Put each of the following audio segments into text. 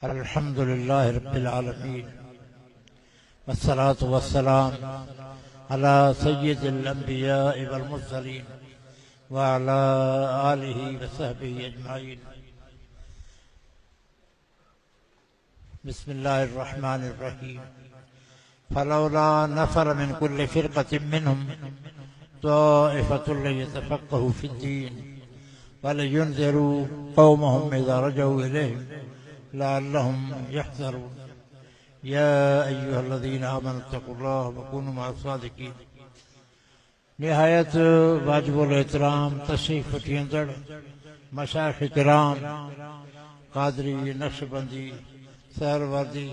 अल्हम्दुलिल्लाहि रब्बिल आलमीन वस्सलातु वस्सलाम अला सय्यिदिल अंबिया वल मुरसलीन व अला आलिहि व सहबिहि अजमाइन। बिस्मिल्लाहिर रहमानिर रहीम। फलौला नफर मिन कुल्लि फिरक़तिन मिनहुम ताइफ़तुन लियतफ़क़्क़हू फ़िद्दीन व लियुनज़िरू क़ौमहुम इज़ा रजऊ इलैहिम लअल्लहुम यहज़रून। या अय्युहल्लज़ीना आमनू इत्तक़ुल्लाह व कूनू मअस-सादिक़ीन। निहायत वाजिबुल एहतराम तशरीफ़ वठींदड़ मशाइख़ किराम, क़ादरी, नक्शबंदी, सहरवर्दी,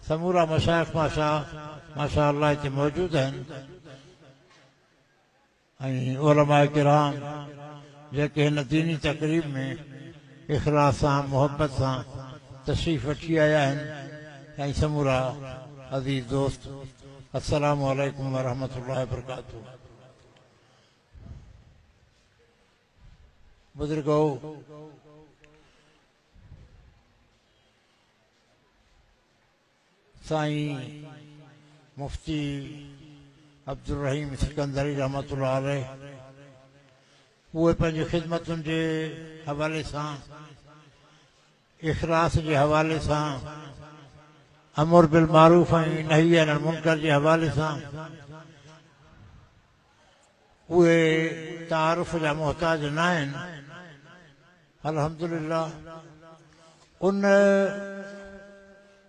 समूरा मशाइख़ माशा अल्लाह हिते मौजूद आहिनि ऐं उलमा किराम जेके हिन दीनी तक़रीब में इख़लास सां मोहब्बत सां तशरीफ़ वठी आया आहिनि ऐं समूरा अज़ीज़ दोस्त, अस्सलामु अलैकुम व रहमतुल्लाहि व बरकातुहू। बुज़ुर्गो, साईं मुफ्ती अब्दुल रहीम सिकंदरी रहमतुल्लाह अलैह उहे पंहिंजी ख़िदमतुनि जे हवाले सां, इख़लास जे हवाले सां, अमर बिल मारूफ ऐं नही अनिल मुनकर जे हवाले सां उहे तारुफ़ जा मोहताज न आहिनि। अल्हम्दुलिल्लाह उन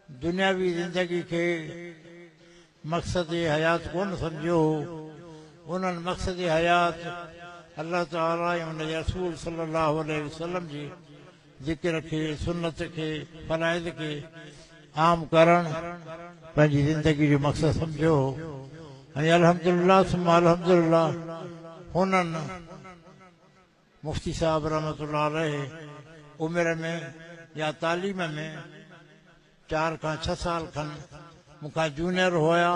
दुनियावी ज़िंदगी खे मक़सद हयात कोन सम्झियो हो। उन्हनि मक़सद हयात अल्लाह ताला ऐं उन जे रसूल सल्लल्लाहु अलैहि वसल्लम जी ज़िक्र खे, सुन्नत खे, फ़राइज़ खे आम करणु पंहिंजी ज़िंदगी जो मक़सद सम्झियो हो। ऐं अल्हम्दुलिल्लाह सुम्मा अल्हम्दुलिल्लाह हुननि मुफ्ती साहब रहमतुल्लाह अलैह उमिरि में या तालीम में 4 खां 6 साल खनि मूंखां जूनियर हुया,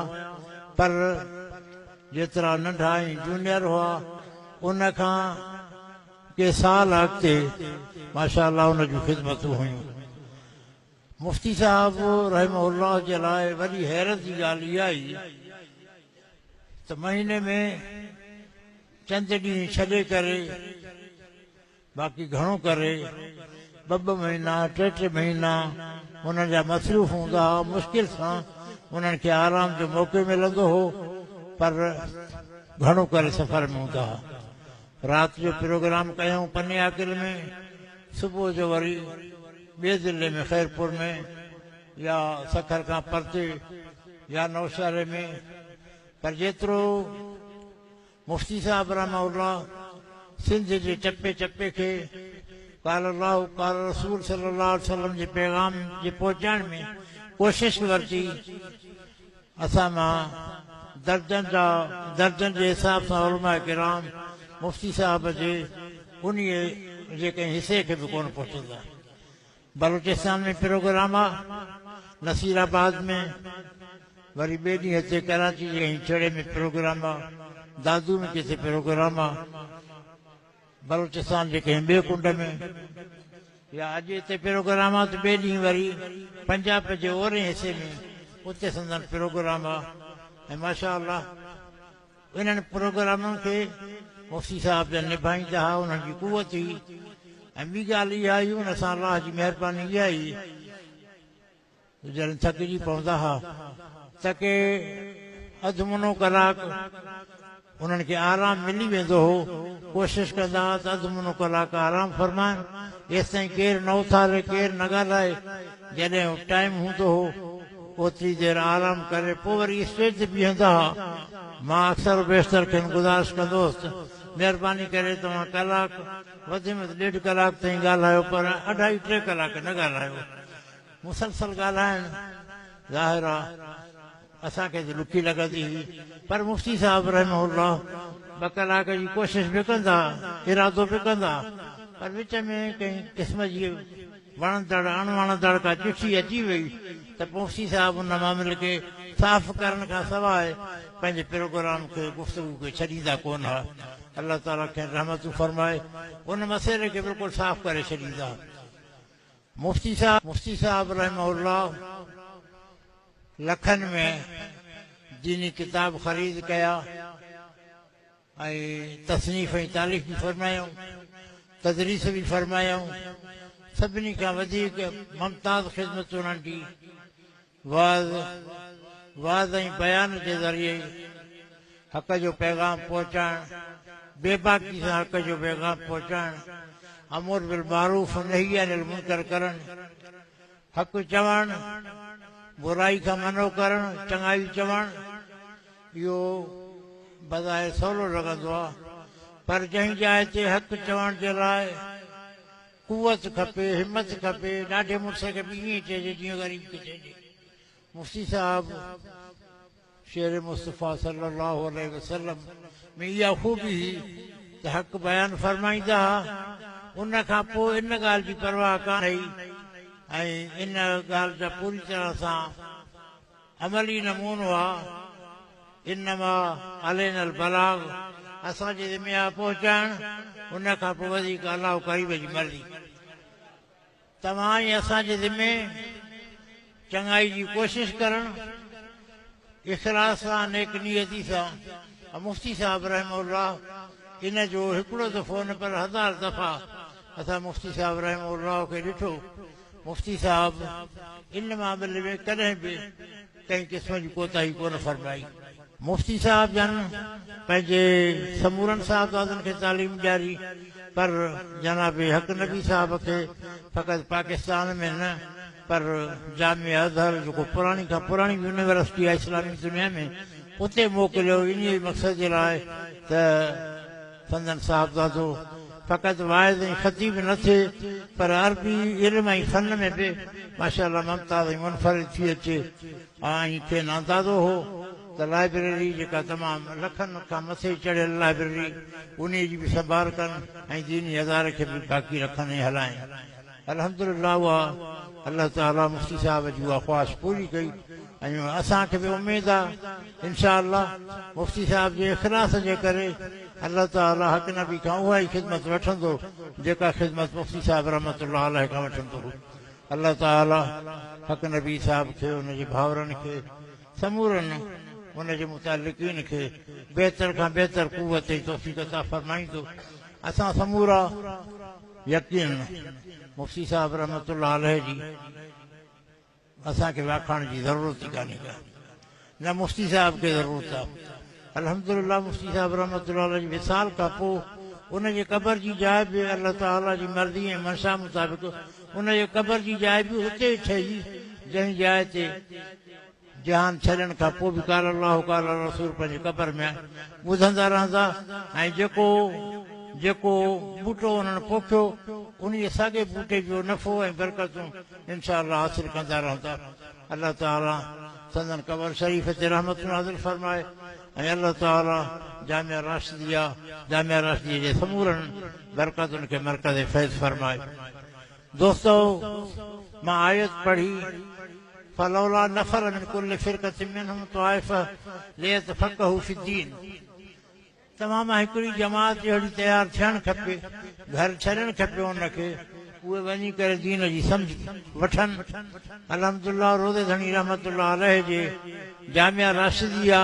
पर जेतिरा नंढा ऐं जूनियर हुआ उन खां के साल अॻिते माशा अल्लाह उन जूं ख़िदमतूं हुयूं। मुफ्ती साहब रहमहुल्लाह जे लाइ वॾी हैरत जी ॻाल्हि इहा आई त महीने में चंद ॾींहं छॾे करे बाक़ी घणो करे 2 महीना 3 महीना उन्हनि जा मसरूफ़ हूंदा हुआ। मुश्किल सां उन्हनि खे आराम जो मौक़ो मिलंदो हो, पर घणो करे सफ़र में हूंदा हुआ। राति जो प्रोग्राम कयूं पने आकिल में, सुबुह जो वरी ॿिए ज़िले में ख़ैरपुर में या सखर खां परते या नौशहरे में। पर जेतिरो मुफ्ती साहब रहमहुल्लाह सिंध जे चपे चपे खे क़ाल अल्लाहु क़ाल रसूल सल्लल्लाहु अलैहि वसल्लम जे पैगाम जे पहुचाइण में कोशिश वरिती, असां मां दर्जन जे हिसाब सां उलमा किराम मुफ्ती साहब जे उन जेके हिसे खे बि कोन पहुचंदा। बलूचिस्तान में प्रोग्राम आहे, नसीराबाद में, वरी ॿिए ॾींहं हिते कराची जे छड़े में प्रोग्राम आहे, दादू में किथे प्रोग्राम आहे, बलूचिस्तान जे कंहिं ॿिए कुंड में, या अॼु हिते प्रोग्राम आहे त ॿिए ॾींहुं वरी पंजाब जे ओरे हिसे में उते संदन प्रोग्राम आहे। ऐं माशा अल्लाह इन्हनि प्रोग्रामनि खे मुफ्ती साहब जन निभाईंदा हुआ, उन्हनि जी कुवत हुई। ऐं ॿी ॻाल्हि इहा आई, हुन सां अलाह जी महिरबानी इहा आई जॾहिं थकिजी पवंदा हुआ त के अधु मुनो कलाकु उन्हनि खे आराम मिली वेंदो हो। कोशिशि कंदा हुआ त अधु मुनो कलाकु आराम फरमाइनि, जेसि ताईं केरु न उथारे, केरु न ॻाल्हाए। जॾहिं टाइम हूंदो हो ओतिरी देरि आराम करे पोइ वरी स्टेज ते बीहंदा हुआ। मां अक्सर बेशितर खेनि गुज़ारिश कंदोसि त महिरबानी करे तव्हां कलाकु वधि में वधि 1.5 कलाक ताईं ॻाल्हायो, पर 2.5-3 कलाक न ॻाल्हायो। मुसलसल ॻाल्हाइण ज़ाहिर आहे असांखे त ॾुखी लॻंदी हुई, पर मुफ्ती साहब रहमहुल्लाह 2 कलाक जी कोशिशि बि कंदा, इरादो बि कंदा, पर विच में कंहिं क़िस्म जी वणंदड़ अणवणंदड़ का चिठी अची वई त मुफ्ती साहब उन मामले खे साफ़ करण खां सवाइ पंहिंजे प्रोग्राम खे गुफ़्तगू खे छॾींदा कोन हुआ। अल्लाह ताला खे रहमतूं फरमाए, उन मसइले खे बिल्कुलु साफ़ करे छॾींदा। मुफ्ती साहब रहमहुल्लाह लखन में दीनी किताब ख़रीद कया ऐं तसनीफ़ ऐं तारीफ़ बि फरमायूं, तदरीस बि फरमायूं। सभिनी खां वधीक मुमताज़ ख़िदमत उन्हनि जी वाज़ ऐं बयान जे ज़रिए हक़ जो पैगाम पहुचाइणु, बेबाकी सां हक़ जो पैगाम पहुचाइणु, अमर बिल मारूफ़ नही अनिल मुनकर करणु, हक़ चवणु, बुराई खां मनो करणु, चङाई चवणु, इहो बज़ाहिर सवलो लॻंदो आहे। पर जंहिं जाइ ते हक़ चवण जे लाइ कुवत खपे, हिमत खपे, ॾाढे मुड़ुस खे बि ईअं चइजे जीअं ग़रीब खे चइजे। मुफ्ती साहब शेर मुस्तफ़ा सल्लल्लाहु अलैहि वसल्लम में इहा ख़ूबी हुई त हक़ बयानु फरमाईंदा हुआ, उन खां पोइ इन ॻाल्हि जी परवाह कान हुई ऐं इन ॻाल्हि जा पूरी तरह सां अमली नमूनो आहे। इनमा अलैनल बलाग, असांजे ज़िमे आहे पहुचाइणु, उन खां पोइ वधीक अलाह करीब जी मर्ज़ी। तव्हां ऐं असांजे ज़िमे चङाई जी कोशिशि करणु, इख़लास सां, नेक नियती सां। मुफ्ती साहब रहमहुल्लाह इन जो हिकिड़ो दफ़ो न पर 1000 दफ़ा असां मुफ्ती साहब रहमहुल्लाह खे ॾिठो। मुफ्ती साहब इन मामले में कॾहिं बि कंहिं क़िस्म जी कोताही कोन फरमाई। मुफ्ती साहब जन पंहिंजे समूरनि साहबज़ादनि खे तालीम ॾियारी, पर जनाब हक़ नबी साहब खे फ़क़ति पाकिस्तान में न पर जामिया अज़हर जेको पुराणी खां पुराणी यूनिवर्सिटी आहे इस्लामी दुनिया में, उते मोकिलियो इन मक़सद जे लाइ त संदन साहबज़ादो फ़क़ति वाइज़ ऐं ख़तीब न थिए पर अरबी इल्म ऐं फ़न में बि माशाअल्लाह मुमताज़ ऐं मुनफ़रिद थी अचे। ऐं खेनि अंदाज़ो हो त लाइब्रेरी जेका तमामु लखनि खां मथे चढ़ियल लाइब्रेरी, उन जी बि संभाल कनि ऐं दीनी अदारे खे बि बाक़ी रखनि ऐं हलाइनि। अल्हम्दुलिल्लाह उहा अल्लाह ताला मुफ्ती साहब जी उहा ख़्वाहिश पूरी कई ऐं असांखे बि उमेद आहे इंशा अल्लाह मुफ्ती साहब जे इख़लास जे करे अल्लाह ताला हक़ नबी खां उहा ई ख़िदमत वठंदो जेका ख़िदमत मुफ्ती साहब रहमतुल्लाह अलैह खां वठंदो हो। अल्लाह ताला हक़ नबी साहब खे, उनजे भाउरनि खे, समूरनि उनजे मुतालिक़ीन खे बहितर खां बहितर क़ुवत ऐं तौफ़ीक़ अता फरमाईंदो। असां समूरा यकीन मुफ्ती साहब रहमतुल्लाह अलैह जी असांखे वाखाण जी ज़रूरत ई कान्हे का, न मुफ्ती साहब खे ज़रूरत आहे। अल्हम्दुलिल्लाह मुफ्ती साहब रहमतुल्लाह अलैह जी विसाल खां पोइ उनजे क़बर जी जाइ बि अल्लाह ताला जी मर्ज़ी ऐं मनशा मुताबिक़ उनजे क़बर जी जाइ बि उते ठही, जंहिं जाइ ते जहान छॾण खां पोइ बि काल अल्लाह काल रसूल पंहिंजे क़बर में ॿुधंदा रहंदा ऐं जेको बूटो उन्हनि पोखियो उन साॻे बूटे जो नफ़ो ऐं बरकतूं इंशा अल्लाह हासिल कंदा रहंदा। अल्लाह ताला संदन क़बर शरीफ़ ते रहमत नाज़िल फरमाए ऐं अल्लाह ताला जामिया राशिदिया जे समूरनि बरकतुनि खे मरकज़ फैज़ फरमाए। दोस्तो, मां आयत पढ़ी फलौला नफर मिन कुल्लि फ़िरक़तिन मिनहुम ताइफ़ा लियतफ़क़हू फ़िद्दीन, तमाम हिकिड़ी जमात जहिड़ी तयारु थियणु खपे, घर छॾणु खपे उनखे, उहे वञी करे दीन जी सम्झ वठनि। अल्हम्दुलिल्लाह रोज़े धणी रहमतुल्लाह अलैह जे जामिया राशिदिया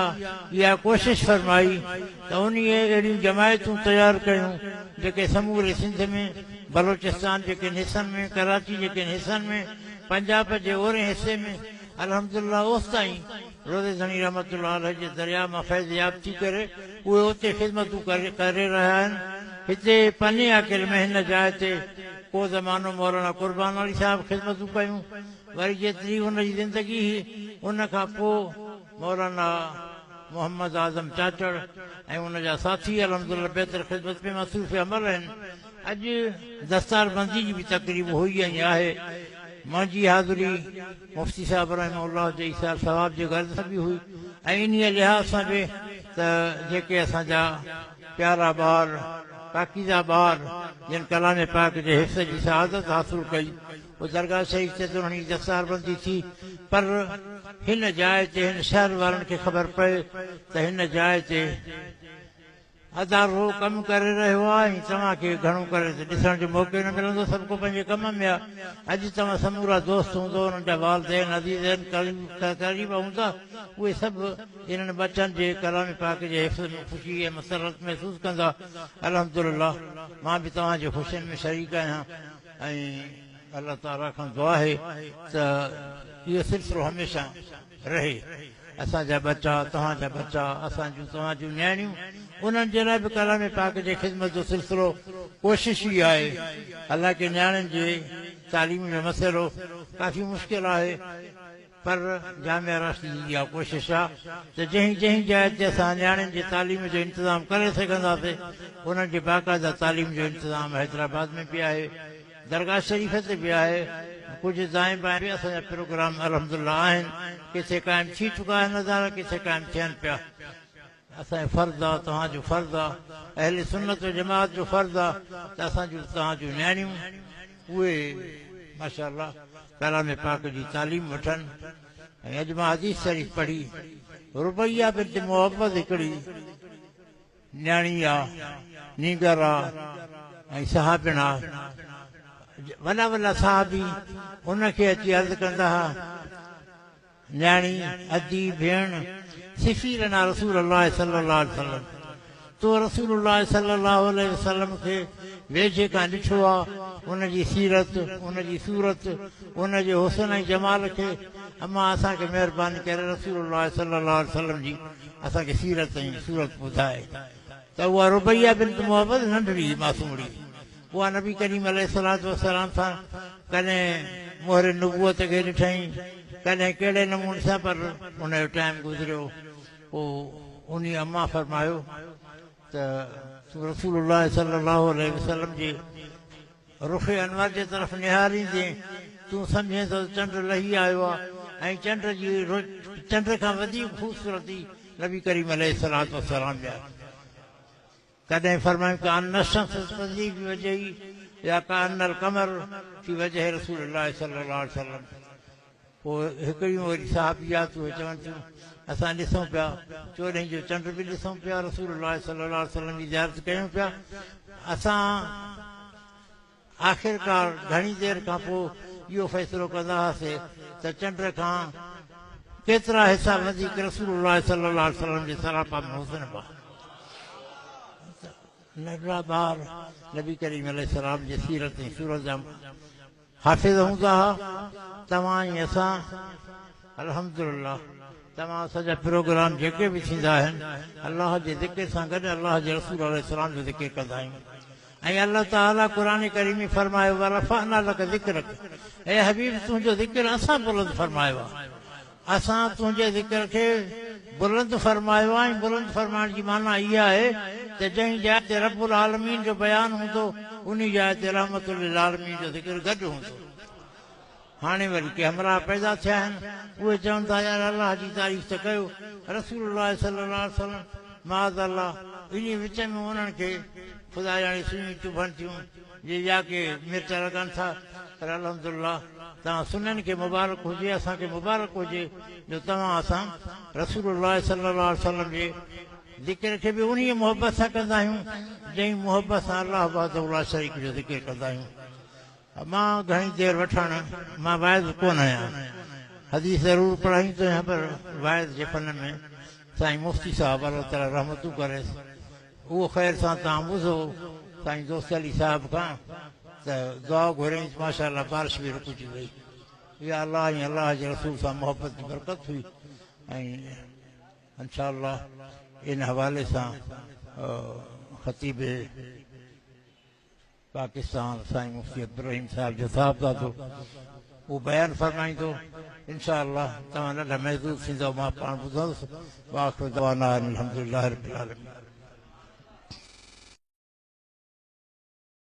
इहा कोशिशि फरमाई त उन अहिड़ियूं जमायतूं तयारु कयूं जेके समूरे सिंध में, बलोचिस्तान जेके हिसनि में, कराची जेके हिसनि में, पंजाब जे ओरे हिसे में अल्हम्दुलिल्लाह ओस ताईं रोज़े धणी रहमतुल्लाह अलैह जे दरिया मां फैज़ याब थी करे उहे उते ख़िदमतूं करे रहिया आहिनि। हिते पने आकिल में हिन जाइ ते को ज़मानो मौलाना क़ुर्बान अली साहब ख़िदमतूं कयूं, वरी जेतिरी हुनजी ज़िंदगी हुई उन खां पोइ मौलाना मोहम्मद आज़म चाचड़ ऐं उनजा साथी अल्हम्दुलिल्लाह बहितर ख़िदमत में मसरूफ़ अमल आहिनि। अॼु दस्तारबंदी जी बि तक़रीब हुई ऐं आहे। मुंहिंजी हाज़िरी मुफ्ती साहब रहमहुल्लाह जे इसार सवाब जे गर्द सां बि हुई ऐं इन लिहाज़ सां बि त जेके असांजा प्यारा ॿार, पाकीज़ा ॿार जिन कलाम पाक जे हिस्से जी शहादत हासिल कई, उहो दरगाह शरीफ़ ते उन्हनि जी दस्तारबंदी थी। पर हिन जाइ ते हिन शहर वारनि खे ख़बर पए त हिन जाइ ते अदारो कमु करे रहियो आहे ऐं तव्हांखे घणो करे ॾिसण जो मौक़ो न मिलंदो सभु को पंहिंजे कम में आहे अॼु तव्हां समूरा दोस्त हूंदो उन्हनि जा वालदेन अज़ीज़ क़रीब हूंदा उहे सभु इन्हनि बचनि जे कलाम पाक जे हिफ़्ज़ में ख़ुशी ऐं मसरत महसूसु कंदा अल्हम्दुलिल्लाह मां बि तव्हांजे ख़ुशियुनि में शरीक आहियां ऐं अल्लाह ताला खां दुआ आहे त इहो सिलसिलो हमेशह रहे असांजा बच्चा तव्हांजा बच्चा असां जूं तव्हां जूं नियाणियूं उन्हनि जे लाइ बि कलाम पाक जे ख़िदमत जो सिलसिलो कोशिश ई आहे हालांकि नियाणियुनि जे तालीम जो मसइलो काफ़ी मुश्किल आहे पर जामिया राशिदी जी इहा कोशिश आहे त जंहिं जंहिं जाइ ते असां नियाणियुनि जी तालीम जो इंतिज़ाम करे सघंदासीं उन्हनि जी बाक़ाइदा तालीम जो इंतिज़ाम हैदराबाद में बि आहे दरगाह शरीफ़ ते बि आहे कुझु दाएं बाएं बि असांजा प्रोग्राम अल्हम्दुलिल्लाह आहिनि किथे क़ाइमु थी चुका आहिनि नज़ारा किथे क़ाइमु थियनि पिया असांजो फर्ज़ु आहे तव्हांजो फर्ज़ु आहे अहले सुन्नत जमात जो फर्ज़ु आहे त असांजूं तव्हांजूं नियाणियूं उहे माशाअल्लाह कलाम पाक जी तालीम वठनि ऐं अॼु मां हदीस शरीफ़ पढ़ी रुबैया बिन्त मुहब्बत हिकिड़ी नियाणी आहे नीगर आहे ऐं सहाबिण आहे वॾा वॾा साहबी उनखे अची अर्ज़ु कंदा हुआ न्याणी अदी भेण सिफ़ी लना रसूल अल्लाह सल्लल्लाहु अलैहि वसल्लम तो रसूल अल्लाह सल्लल्लाहु अलैहि वसल्लम खे वेझे खां ॾिठो आहे उनजी सीरत उनजी सूरत उनजे हुसन ऐं जमाल खे अमा असांखे महिरबानी करे रसूल अल्लाह सल्लल्लाहु अलैहि वसल्लम जी असांखे सीरत ऐं सूरत ॿुधाए त उहा रुबैया बिन्त मुहब्बत नंढड़ी मासूमड़ी उहा नबी करीम अलैहिस्सलातु वस्सलाम सां कॾहिं मोहर नुबूअत खे ॾिठईं कॾहिं कहिड़े नमूने सां पर उन जो टाइम गुज़रियो पोइ उन अम्मा फरमायो त रसूलुल्लाह सल्लल्लाहु अलैहि वसल्लम जे रुख़ अनवर जे तरफ़ निहारींदे तूं सम्झे त चंड लही आयो आहे ऐं चंड खां वधीक ख़ूबसूरती नबी करीम अलैहिस्सलातु वस्सलाम जा कॾहिं फरमायूं कान नशम्स तज़ीब फी वजही या कानल कमर फी वजह रसूलुल्लाह सल्लल्लाहु अलैहि वसल्लम पोइ हिकिड़ियूं वरी साहबियात उहे चवनि थियूं असां ॾिसूं पिया 14 जो चंड बि ॾिसूं पिया रसूलुल्लाह सल्लल्लाहु अलैहि वसल्लम जी ज़ियारत कयूं पिया असां आख़िरकार घणी देरि खां पोइ इहो फ़ैसिलो कंदा हुआसीं त चंड खां केतिरा हिसा वधीक रसूलुल्लाह सल्लल्लाहु अलैहि वसल्लम जे सरापा में हुसन पा नंढड़ा ॿार नबी करीम अलैहिस्सलाम जे सीरत ऐं सूरत जा हाफ़िज़ हूंदा हुआ तव्हां ऐं असां अल्हम्दुलिल्लाह तव्हां असांजा प्रोग्राम जेके बि थींदा आहिनि अलाह जे ज़िक्र सां गॾु अलाह जे रसूल अलैहिस्सलाम जो ज़िक्र कंदा आहियूं ऐं अलाह ताला क़ुर करीम में फरमायो वरफ़अना लक ज़िक्रक ऐ हबीब तुंहिंजो ज़िक्र असां बुलंद फरमायो आहे असां तुंहिंजे ज़िक्र खे बुलंद फरमायो आहे ऐं बुलंद फरमाइण जी माना इहा आहे त जंहिं जाइ ते रब्बुल आलमीन जो बयानु हूंदो उन जाइ ते रहमतुल लिल आलमीन जो ज़िक्र गॾु हूंदो हाणे वरी के हमरा पैदा थिया आहिनि उहे चवनि था यार अलाह जी तारीफ़ त कयो रसूलुल्लाह सल्लल्लाहु अलैहि वसल्लम माज़ अल्लाह इन विच में उन्हनि खे ख़ुदा ॼाणे सुञी चुभनि थियूं जे या के मिर्च लॻनि था पर अल्हम्दुलिल्लाह तव्हां सुननि खे मुबारक हुजे असांखे मुबारक हुजे जो तव्हां असां रसूलुल्लाह सल्लल्लाहु अलैहि वसल्लम जे ज़िक्र खे बि उन मोहबत सां कंदा आहियूं जंहिं मोहबत सां अलाह वहदहु ला शरीक जो ज़िक्र कंदा आहियूं मां घणी देरि वठणु मां वाइज़ कोन आहियां हदीस ज़रूरु पढ़ाई थो आहियां पर वाइज़ जे फन में साईं मुफ़्ती साहिबु अलाह ताला रहमतूं करे उहो ख़ैर सां तव्हां ॿुधो साईं दोस्त अली साहिब खां त दुआ घुरियईं माशाअल्लाह बारिश बि रुकिजी वई इहा अलाह ऐं अलाह जे रसूल सां मोहबत जी बरकत हुई ऐं इंशाअल्लाह इन हवाले सां ख़तीब पाकिस्तान साईं मुफ़्ती इब्राहिम साहिब जो साहिबज़ादो उहो बयानु फरमाईंदो इंशाअल्लाह तव्हां ॾाढा महज़ूज़ थींदव मां पाण ॿुधंदुसि वाख़िर दवाना अल्हम्दुलिल्लाह रब्बिल आलमीन।